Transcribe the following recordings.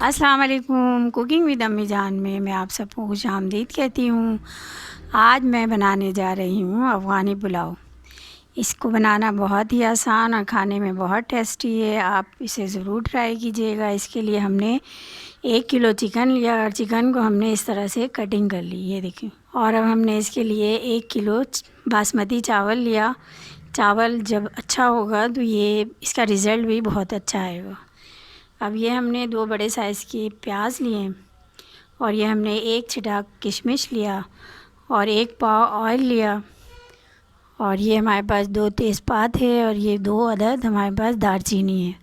अस्सलाम वालेकुम। Cooking with अम्मी जान में मैं आप सबको खुशामदीद कहती हूँ। आज मैं बनाने जा रही हूँ अफ़गानी पुलाव। इसको बनाना बहुत ही आसान और खाने में बहुत टेस्टी है। आप इसे ज़रूर ट्राई कीजिएगा। इसके लिए हमने 1 किलो चिकन लिया और चिकन को हमने इस तरह से कटिंग कर ली, ये देखिए। और अब हमने इसके लिए 1 किलो बासमती चावल लिया। चावल जब अच्छा होगा तो ये इसका रिज़ल्ट भी बहुत अच्छा आएगा। अब ये हमने 2 बड़े साइज़ के प्याज लिए और ये हमने 1 छिटाक किशमिश लिया और 1 पाव ऑयल लिया और ये हमारे पास 2 तेज़पात है और ये 2 अदद हमारे पास दालचीनी है।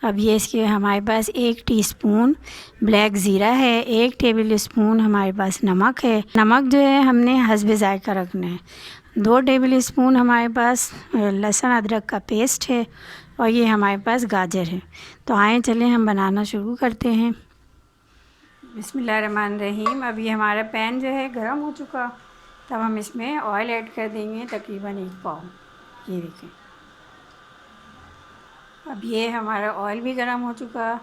अब ये इसके हमारे पास 1 टीस्पून ब्लैक ज़ीरा है, 1 टेबल स्पून हमारे पास नमक है। नमक जो है हमने हस्बे ज़ायक़ा रखना है। 2 टेबल स्पून हमारे पास लहसुन अदरक का पेस्ट है और ये हमारे पास गाजर है। तो आए चलें हम बनाना शुरू करते हैं। बिस्मिल्लाहिर्रहमानिर्रहीम। अब ये हमारा पैन जो है गर्म हो चुका, तब हम इसमें ऑयल ऐड कर देंगे तकरीबन 1 पाव, ये देखें। अब ये हमारा ऑयल भी गर्म हो चुका,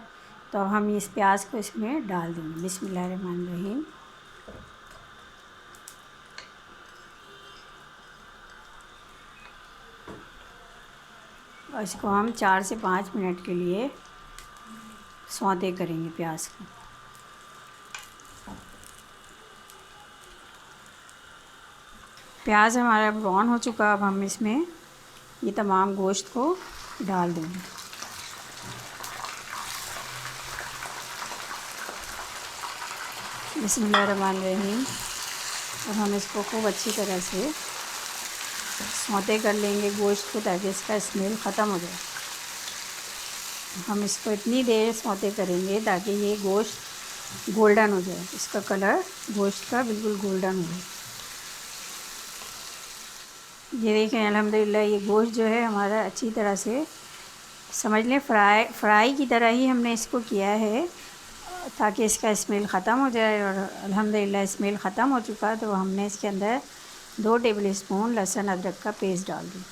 तो अब हम इस प्याज को इसमें डाल देंगे। बिस्मिल्लाहिर्रहमानिर्रहीम। और इसको हम 4 से 5 मिनट के लिए सौते करेंगे प्याज को। प्याज हमारा ब्राउन हो चुका, अब हम इसमें ये तमाम गोश्त को डाल देंगे। बिस्मिल्लाहिर्रहमानिर्रहीम। अब हम इसको खूब अच्छी तरह से सौते कर लेंगे गोश्त को, ताकि इसका स्मेल ख़त्म हो जाए। हम इसको इतनी देर सौते करेंगे ताकि ये गोश्त गोल्डन हो जाए, इसका कलर गोश्त का बिल्कुल गोल्डन हो जाए। ये देखें, अल्हम्दुलिल्लाह ये गोश्त जो है हमारा अच्छी तरह से समझ लें फ्राई की तरह ही हमने इसको किया है, ताकि इसका स्मेल ख़त्म हो जाए। और अल्हम्दुलिल्लाह स्मेल ख़त्म हो चुका, तो हमने इसके अंदर 2 टेबल स्पून लहसुन अदरक का पेस्ट डाल दिया।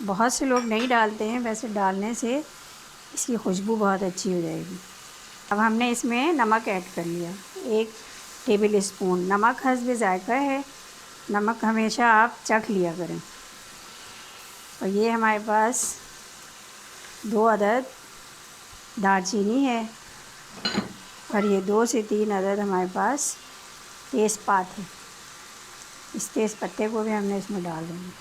बहुत से लोग नहीं डालते हैं, वैसे डालने से इसकी खुशबू बहुत अच्छी हो जाएगी। अब हमने इसमें नमक ऐड कर लिया, 1 टेबल स्पून। नमक हस्बे ज़ायक़ा है, नमक हमेशा आप चख लिया करें। और ये हमारे पास 2 अदद दालचीनी है और ये 2 से 3 अदद हमारे पास तेज़पात है। इस तेज़ पत्ते को भी हमने इसमें डाल देंगे।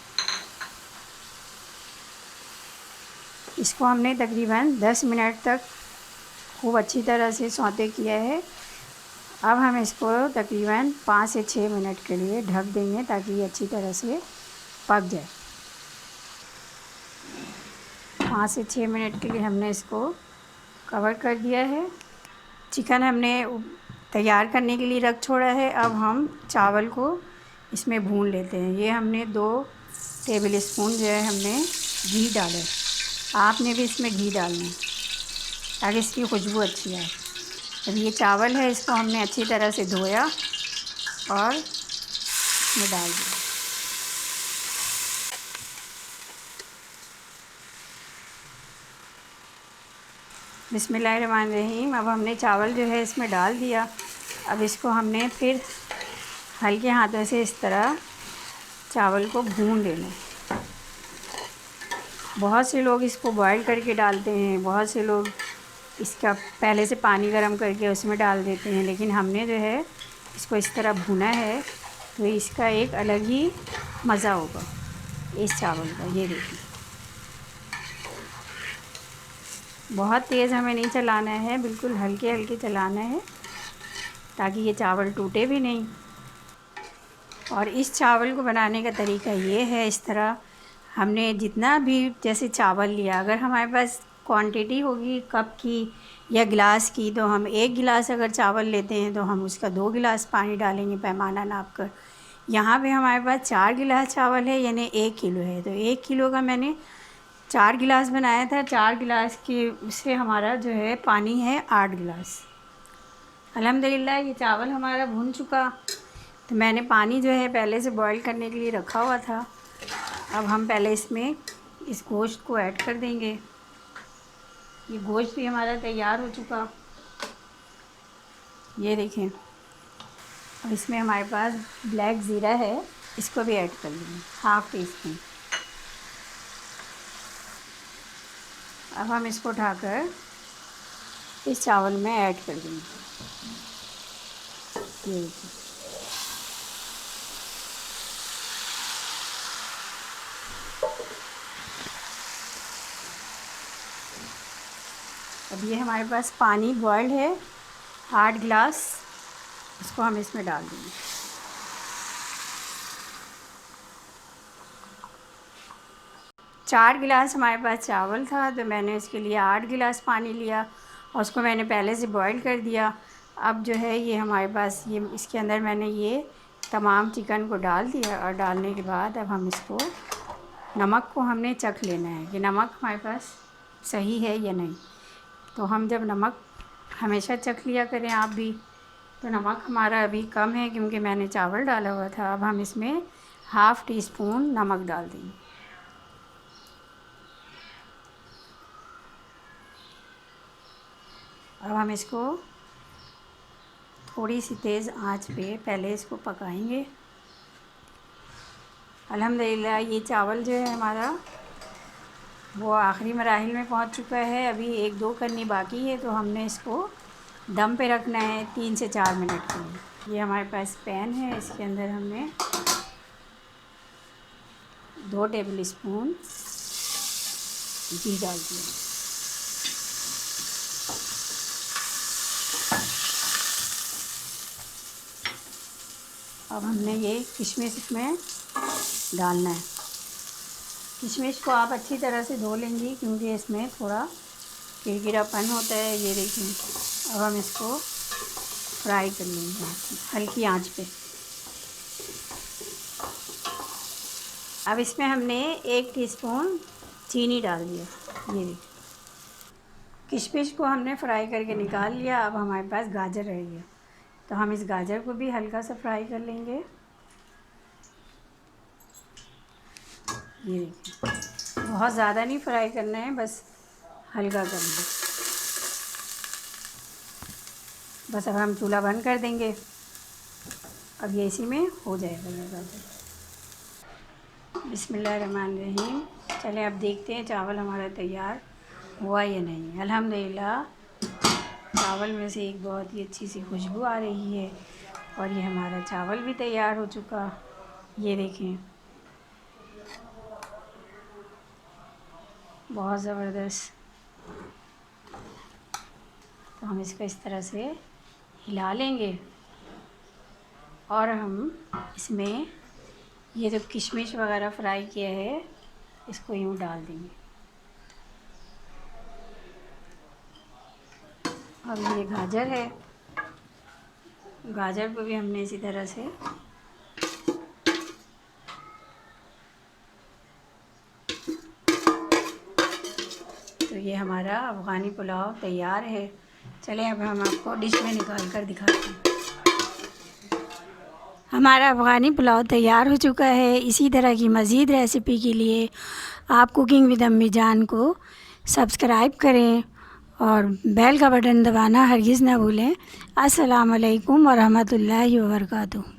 इसको हमने तकरीबन 10 मिनट तक खूब अच्छी तरह से सौते किया है। अब हम इसको तकरीबन 5 से 6 मिनट के लिए ढक देंगे, ताकि ये अच्छी तरह से पक जाए। 5 से 6 मिनट के लिए हमने इसको कवर कर दिया है। चिकन हमने तैयार करने के लिए रख छोड़ा है। अब हम चावल को इसमें भून लेते हैं। ये हमने 2 टेबल स्पून जो है हमने घी डाला है। आपने भी इसमें घी डालना है ताकि इसकी खुशबू अच्छी आए। अब ये चावल है, इसको हमने अच्छी तरह से धोया और इसमें डाल दिया। बिस्मिल्लाहिर्रहमानिर्रहीम। अब हमने चावल जो है इसमें डाल दिया। अब इसको हमने फिर हल्के हाथों से इस तरह चावल को भून लेना। बहुत से लोग इसको बॉईल करके डालते हैं, बहुत से लोग इसका पहले से पानी गर्म करके उसमें डाल देते हैं, लेकिन हमने जो है इसको इस तरह भुना है, तो इसका एक अलग ही मज़ा होगा इस चावल का। ये देखिए, बहुत तेज़ हमें नहीं चलाना है, बिल्कुल हल्के हल्के चलाना है, ताकि ये चावल टूटे भी नहीं। और इस चावल को बनाने का तरीका ये है, इस तरह हमने जितना भी जैसे चावल लिया, अगर हमारे पास क्वांटिटी होगी कप की या गिलास की, तो हम 1 गिलास अगर चावल लेते हैं तो हम उसका 2 गिलास पानी डालेंगे पैमाना नाप कर। यहाँ पे हमारे पास 4 गिलास चावल है, यानी 1 किलो है, तो 1 किलो का मैंने 4 गिलास बनाया था। 4 गिलास की से हमारा जो है पानी है 8 गिलास। अल्हम्दुलिल्लाह ये चावल हमारा भुन चुका, तो मैंने पानी जो है पहले से बॉईल करने के लिए रखा हुआ था। अब हम पहले इसमें इस गोश्त को ऐड कर देंगे। ये गोश्त भी हमारा तैयार हो चुका। ये देखें। अब इसमें हमारे पास ब्लैक ज़ीरा है, इसको भी ऐड कर लेंगे, हाफ़ टी स्पून। अब हम इसको उठाकर इस चावल में ऐड कर देंगे। ये देखिए। अब ये हमारे पास पानी बॉइल्ड है 8 गिलास, इसको हम इसमें डाल देंगे। चार गिलास हमारे पास चावल था, तो मैंने इसके लिए 8 गिलास पानी लिया और उसको मैंने पहले से बॉईल कर दिया। अब जो है ये हमारे पास ये इसके अंदर मैंने ये तमाम चिकन को डाल दिया और डालने के बाद अब हम इसको नमक को हमने चख लेना है कि नमक हमारे पास सही है या नहीं। तो हम जब नमक हमेशा चख लिया करें आप भी। तो नमक हमारा अभी कम है क्योंकि मैंने चावल डाला हुआ था। अब हम इसमें हाफ़ टी स्पून नमक डाल देंगे। अब हम इसको थोड़ी सी तेज़ आंच पे पहले इसको पकाएंगे। अल्हम्दुलिल्लाह ये चावल जो है हमारा वो आखिरी मराहिल में पहुंच चुका है। अभी 1-2 करनी बाकी है, तो हमने इसको दम पे रखना है 3 से 4 मिनट के लिए। ये हमारे पास पैन है, इसके अंदर हमने 2 टेबल स्पून घी डाल दिया। अब हमने ये किशमिश इसमें डालना है। किशमिश को आप अच्छी तरह से धो लेंगी क्योंकि इसमें थोड़ा किरकिरापन होता है। ये देखिए। अब हम इसको फ्राई कर लेंगे हल्की आंच पे। अब इसमें हमने 1 टीस्पून चीनी डाल दिया। ये देखिए। किशमिश को हमने फ्राई करके निकाल लिया। अब हमारे पास गाजर रह गया, तो हम इस गाजर को भी हल्का सा फ्राई कर लेंगे। ये देखिए। बहुत ज़्यादा नहीं फ्राई करना है, बस हल्का कर लें बस। अब हम चूल्हा बंद कर देंगे। अब ये इसी में हो जाएगा ये गाजर। बिस्मिल्लाहिर्रहमानिर्रहीम। चलें अब देखते हैं चावल हमारा तैयार हुआ या नहीं। अल्हम्दुलिल्लाह चावल में से एक बहुत ही अच्छी सी खुशबू आ रही है और ये हमारा चावल भी तैयार हो चुका। ये देखें, बहुत ज़बरदस्त। तो हम इसको इस तरह से हिला लेंगे और हम इसमें ये जो किशमिश वगैरह फ्राई किया है इसको यूँ डाल देंगे। अब ये गाजर है, गाजर को भी हमने इसी तरह से तो ये हमारा अफ़गानी पुलाव तैयार है। चलें अब हम आपको डिश में निकाल कर दिखाते हैं। हमारा अफ़गानी पुलाव तैयार हो चुका है। इसी तरह की मज़ीद रेसिपी के लिए आप कुकिंग विद अम्मी जान को सब्सक्राइब करें और बेल का बटन दबाना हरगिज़ ना भूलें। अस्सलाम वालेकुम व रहमतुल्लाहि व बरकातुहू।